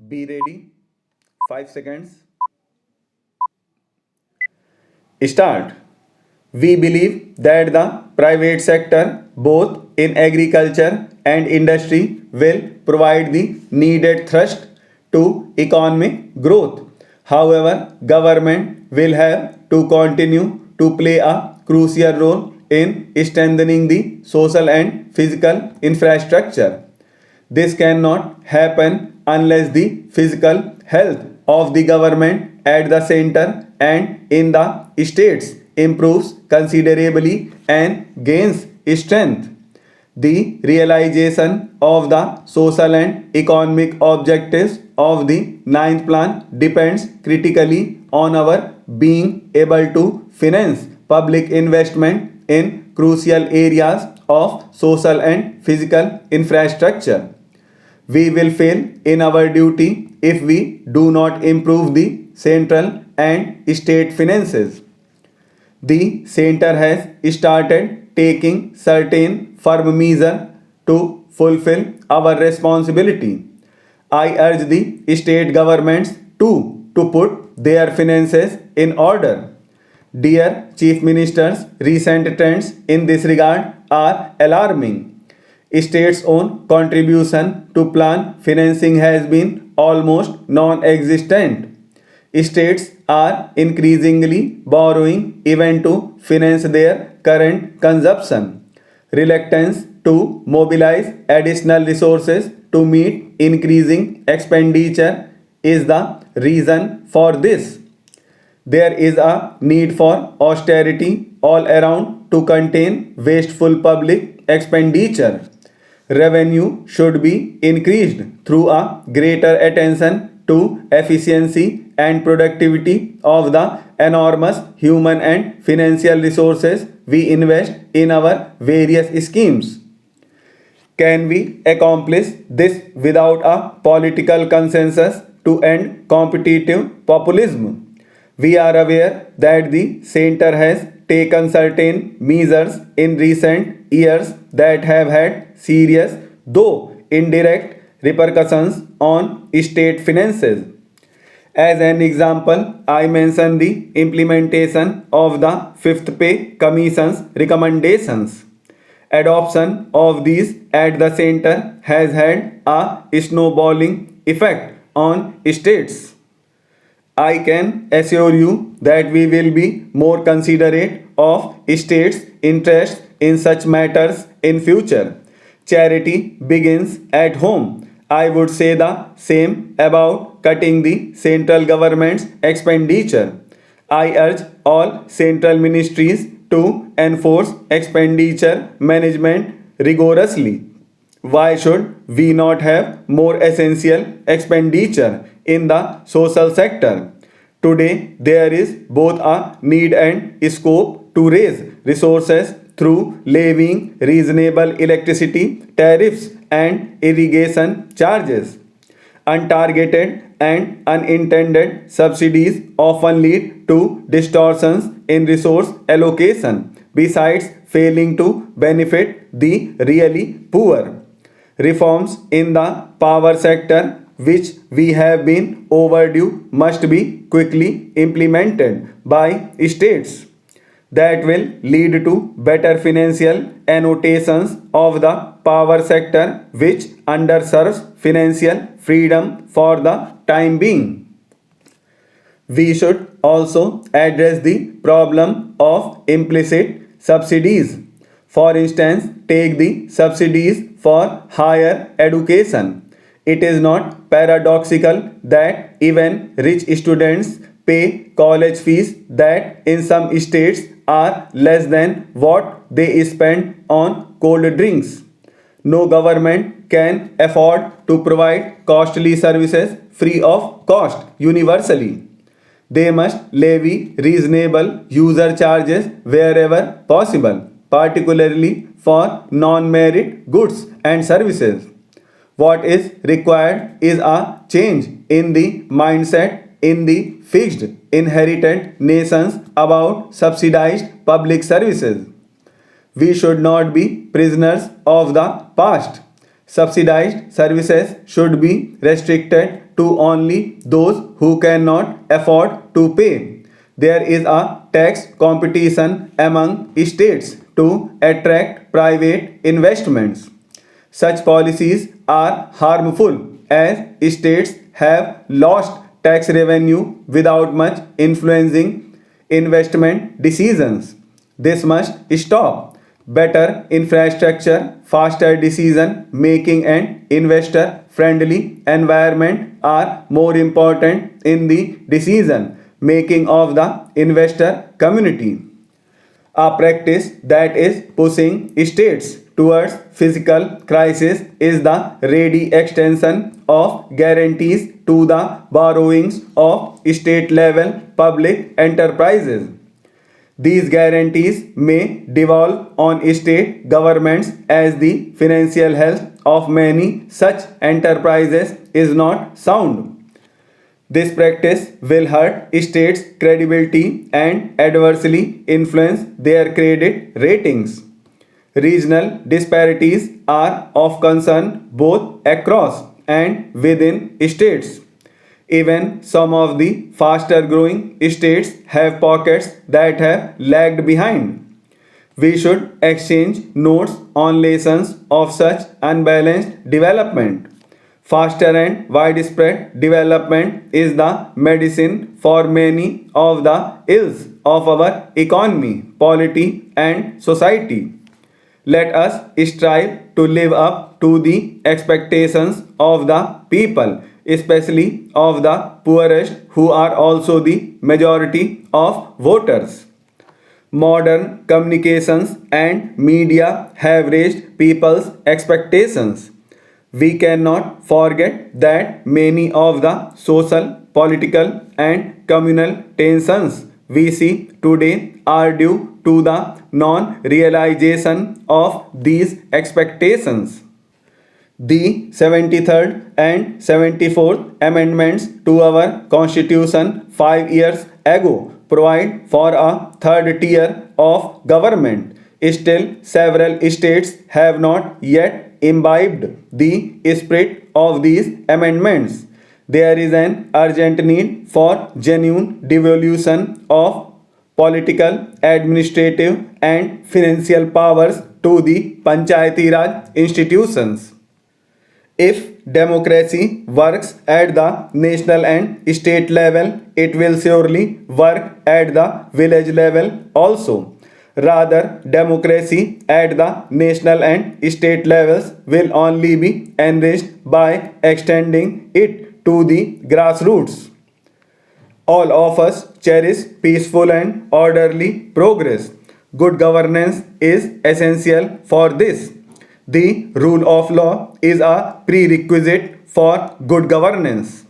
Be ready. 5 seconds. Start. We believe that the private sector, both in agriculture and industry, will provide the needed thrust to economic growth. However, government will have to continue to play a crucial role in strengthening the social and physical infrastructure. This cannot happen unless the physical health of the government at the center and in the states improves considerably and gains strength. The realization of the social and economic objectives of the ninth plan depends critically on our being able to finance public investment in crucial areas of social and physical infrastructure. We will fail in our duty if we do not improve the central and state finances. The center has started taking certain firm measures to fulfill our responsibility. I urge the state governments to put their finances in order. Dear Chief Ministers, recent trends in this regard are alarming. States' own contribution to plan financing has been almost non existent. States are increasingly borrowing even to finance their current consumption. Reluctance to mobilize additional resources to meet increasing expenditure is the reason for this. There is a need for austerity all around to contain wasteful public expenditure. Revenue should be increased through a greater attention to efficiency and productivity of the enormous human and financial resources we invest in our various schemes. Can we accomplish this without a political consensus to end competitive populism? We are aware that the center has taken certain measures in recent years that have had serious, though indirect, repercussions on state finances. As an example, I mention the implementation of the Fifth Pay Commission's recommendations. Adoption of these at the center has had a snowballing effect on states. I can assure you that we will be more considerate of states' interests in such matters in future. Charity begins at home. I would say the same about cutting the central government's expenditure. I urge all central ministries to enforce expenditure management rigorously. Why should we not have more essential expenditure in the social sector? Today, there is both a need and scope to raise resources through levying reasonable electricity tariffs and irrigation charges. Untargeted and unintended subsidies often lead to distortions in resource allocation, besides failing to benefit the really poor. Reforms in the power sector, which we have been overdue, must be quickly implemented by states. That will lead to better financial annotations of the power sector, which underserves financial freedom for the time being. We should also address the problem of implicit subsidies. For instance, take the subsidies for higher education. It is not paradoxical that even rich students pay college fees that in some states are less than what they spend on cold drinks. No government can afford to provide costly services free of cost universally. They must levy reasonable user charges wherever possible, particularly for non merit goods and services. What is required is a change in the mindset in the fixed inherited nations about subsidized public services. We should not be prisoners of the past. Subsidized services should be restricted to only those who cannot afford to pay. There is a tax competition among states to attract private investments. Such policies are harmful as states have lost tax revenue without much influencing investment decisions. This must stop. Better infrastructure, faster decision making, and investor friendly environment are more important in the decision making of the investor community. A practice that is pushing states towards fiscal crisis is the ready extension of guarantees to the borrowings of state level public enterprises. These guarantees may devolve on state governments as the financial health of many such enterprises is not sound. This practice will hurt states' credibility and adversely influence their credit ratings. Regional disparities are of concern both across and within states. Even some of the faster growing states have pockets that have lagged behind. We should exchange notes on lessons of such unbalanced development. Faster and widespread development is the medicine for many of the ills of our economy, polity, and society. Let us strive to live up to the expectations of the people, especially of the poorest, who are also the majority of voters. Modern communications and media have raised people's expectations. We cannot forget that many of the social, political, and communal tensions we see today are due to the non realization of these expectations. The 73rd and 74th Amendments to our Constitution 5 years ago provide for a third tier of government. Still, several states have not yet imbibed the spirit of these amendments. There is an urgent need for genuine devolution of political, administrative, and financial powers to the Panchayati Raj institutions. If democracy works at the national and state level, it will surely work at the village level also. Rather, democracy at the national and state levels will only be enriched by extending it to the grassroots. All of us cherish peaceful and orderly progress. Good governance is essential for this. The rule of law is a prerequisite for good governance.